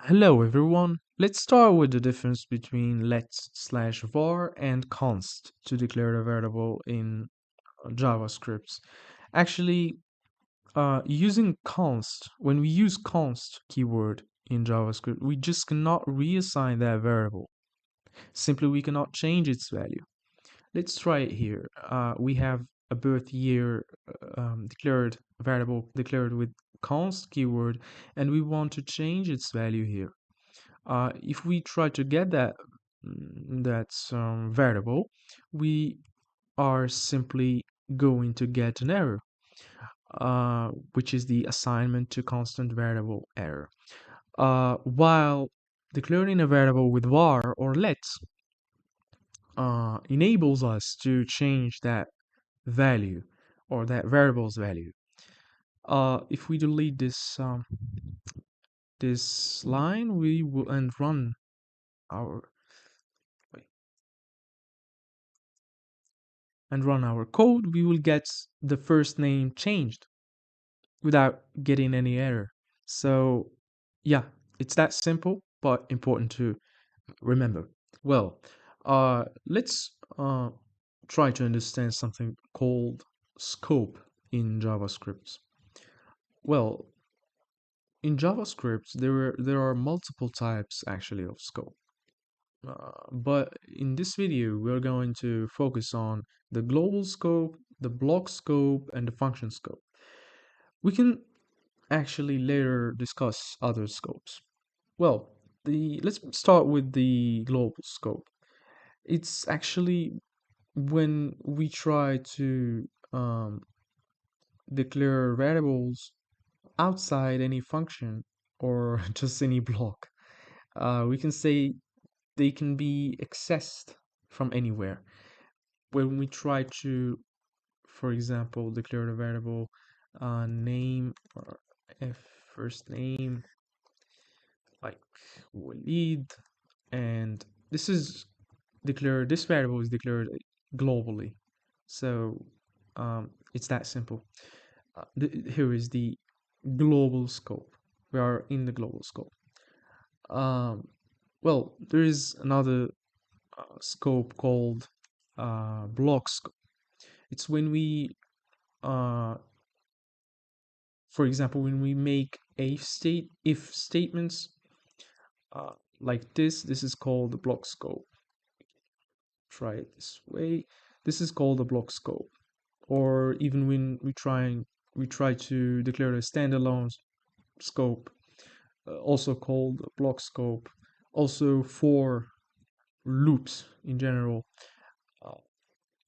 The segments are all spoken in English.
Hello everyone. Let's start with the difference between let/var and const to declare a variable in JavaScript. Actually, using const, when we use const keyword in JavaScript, we just cannot reassign that variable. Simply, we cannot change its value. Let's try it here. We have a birth year declared variable declared with const keyword, and we want to change its value here. If we try to get that variable, we are simply going to get an error, which is the assignment to constant variable error. While declaring a variable with var or let enables us to change that value or that variable's value. If we delete this line, we will and run our wait, and run our code, we will get the first name changed without getting any error. So yeah, it's that simple, but important to remember. Well, let's try to understand something called scope in JavaScript. Well, in JavaScript, there are multiple types actually of scope. But in this video, we're going to focus on the global scope, the block scope, and the function scope. We can actually later discuss other scopes. Well, let's start with the global scope. It's actually when we try to declare variables outside any function or just any block. We can say they can be accessed from anywhere. When we try to, for example, declare a variable name or f first name like Walid, and this variable is declared globally. So it's that simple. Here is the global scope. We are in the global scope. Um, well, there is another scope called block scope. It's when we, uh, for example, when we make if statements uh, like this is called the block scope. Try it this way. This is called a block scope. Or even when we try to declare a standalone scope, also called a block scope. Also for loops in general uh,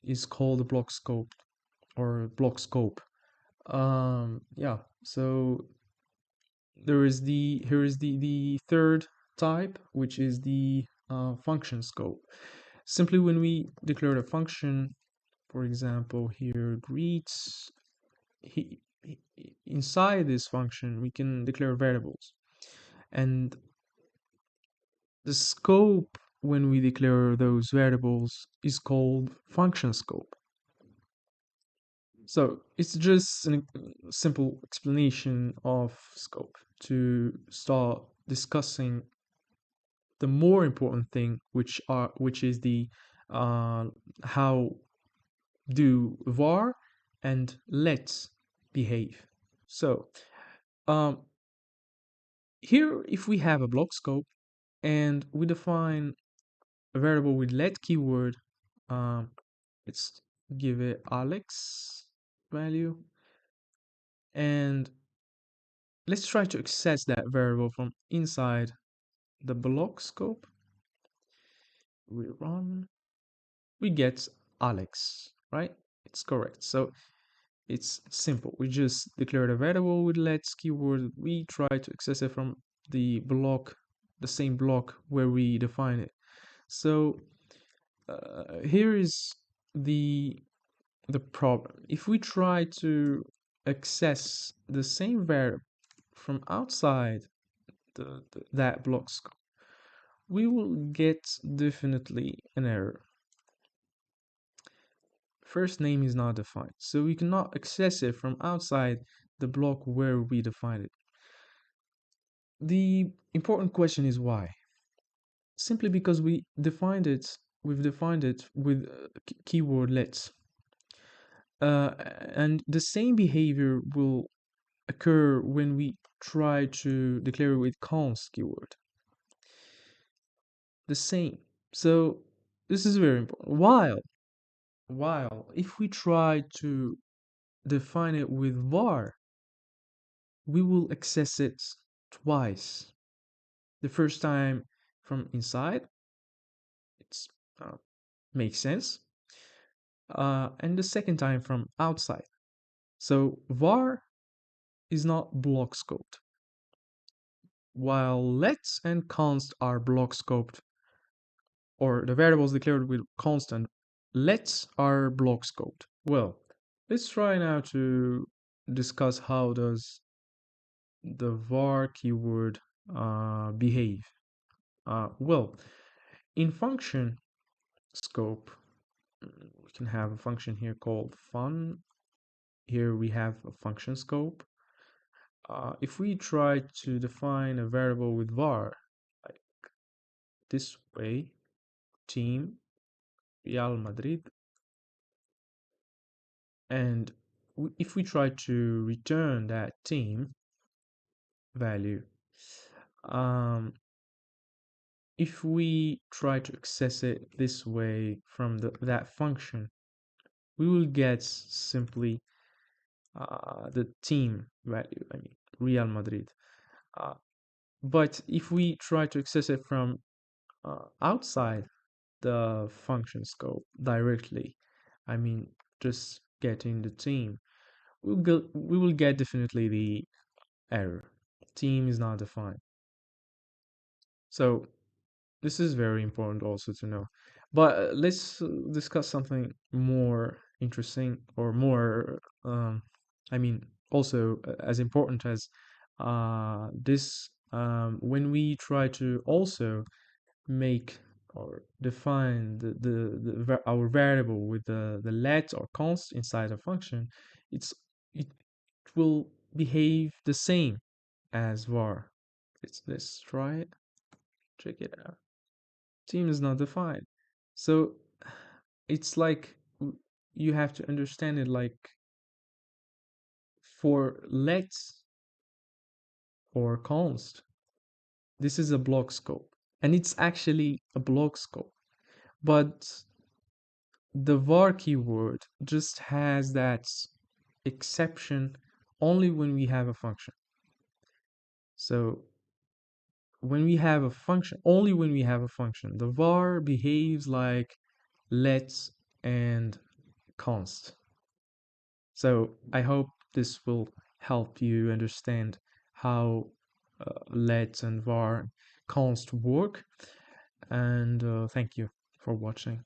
is called a block scope or block scope. Yeah, so here is the third type, which is the function scope. Simply when we declare a function, for example, here greets, inside this function we can declare variables, and the scope when we declare those variables is called function scope. So it's just a simple explanation of scope to start discussing the more important thing, which is the uh, how do var and let behave. So um, here, if we have a block scope and we define a variable with let keyword, um, let's give it Alex value, and let's try to access that variable from inside the block scope. We run, we get Alex, right? It's correct. So it's simple. We just declared a variable with let's keyword. We try to access it from the same block where we define it. So here is the the problem. If we try to access the same variable from outside that block scope, we will get definitely an error. First name is not defined, so we cannot access it from outside the block where we define it. The important question is why? Simply because we've defined it with keyword let's. And the same behavior will occur when we try to declare it with const keyword. The same. So this is very important. While if we try to define it with var, we will access it twice. The first time from inside, it's makes sense, and the second time from outside. So var is not block scoped, while lets and const are block scoped, or the variables declared with constant. Lets are block scoped. Well, let's try now to discuss how does the var keyword behave. Well, in function scope, we can have a function here called fun. Here we have a function scope. If we try to define a variable with var, like this way, team Real Madrid, and if we try to return that team value, um, if we try to access it this way from that function, we will get simply the team value, I mean Real Madrid. Uh, but if we try to access it from outside the function scope directly, I mean just getting the team, we will get definitely the error. Team is not defined. So this is very important also to know. But let's discuss something more interesting or more, I mean, also as important as this. When we try to also make or define our variable with the let or const inside a function, it will behave the same as var. Let's try it. Check it out. Team is not defined. So it's like you have to understand it like for let or const, this is a block scope. And it's actually a block scope. But the var keyword just has that exception only when we have a function. So when we have a function, only when we have a function, the var behaves like let and const. So I hope this will help you understand how let and var const work. And thank you for watching.